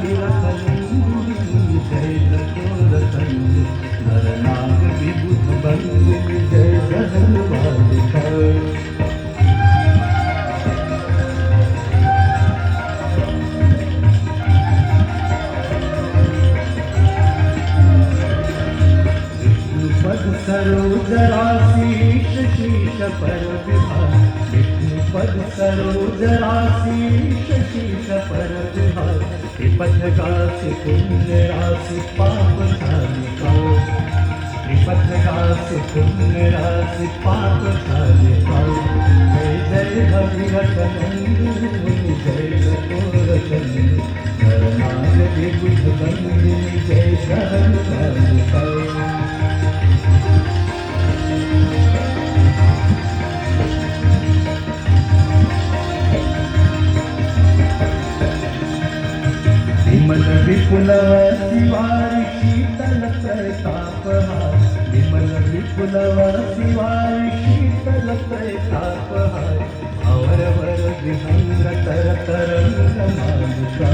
भगीरथ नंदिनी जय जगोरतन नर नाग विबुध बंदिनी जय जगन्मालिका पद सरोजराशीष शीश पर विहार विष्णुपद सरोजराशीष शीश पर विहार त्रिपथ गासी पुण्य राशि पाप धारिका त्रिपथ गासी पुण्य राशि पाप धारिका जय जय भगीरथ नंदिनी जय जगोरतन नर नाग विबुध बंदिनी जय जगन्मालिका विमल विपुल शिवारि शीतल प्रतापहार विमल विपुल शिवारि शीतल प्रतापहार अवरवर विहंग तर तरंग मालिका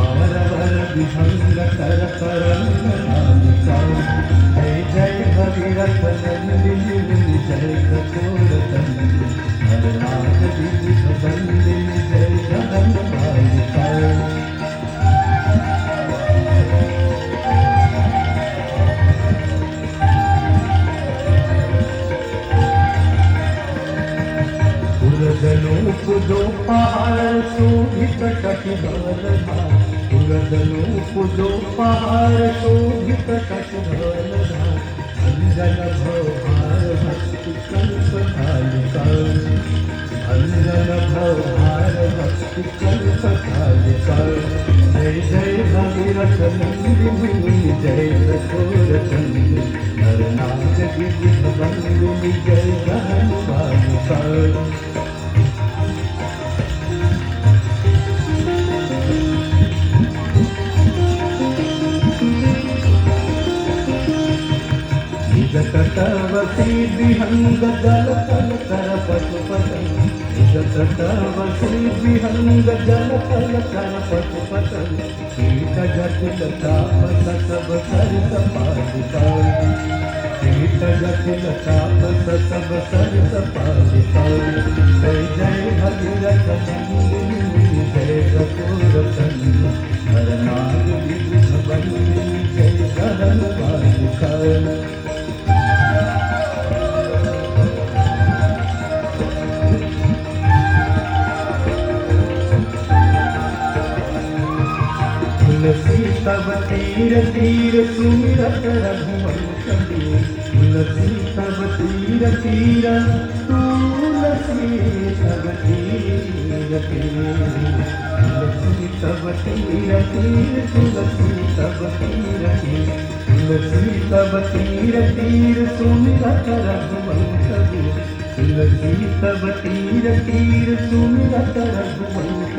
अवरवर विहंग तर तरंग मालिका जय जय भगीरथ नंदिनी जय जगोरतन नर नाग विबुध बंदिनी जय जगन्मालिका पुजो पहाड़ शोभित कटधरधार पुरदनु पुजो पहाड़ शोभित कटधरधार अंजन भवभार भक्ति कल्प कालिका अंजन भवभार भक्ति कल्प कालिका जय जय भगीरथ नंदिनी जय जगोरतन नर नाग विबुध बंदिनी जय जगन्मालिका तटवसी विहंग जल तल कर पशुपतन तटवसी विहंग जल तल कर पशुपतन कीट जटिल चाप सब सरित पालिका कीट जटिल चाप सब सरित पालिका जय जय भगीरथ नंदिनी जय जगोरतन नर नाग विबुध बंदिनी जय जगन्मालिका तुलसी तब तीर तीर सुमिरत रघुवंश तुलसी तब तीर तीर तुलसी तब तीर तुलसी तब तीर तीर तुलसी तब तीर तुलसी तब तीर तीर सुमिरत रघुवंश तुलसी तब तीर तीर सुमिरत रघुवंश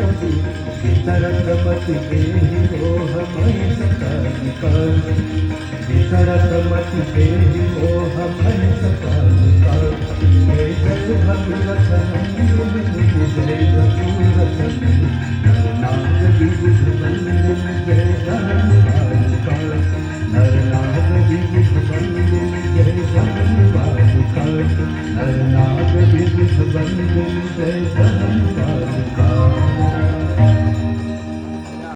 वितरत मति देहि मोह महि सकालिका वितरत मति देहि मोह महि सकालिका जय जय भगीरथ नंदिनी जय जगोरतन नर नाग विबुध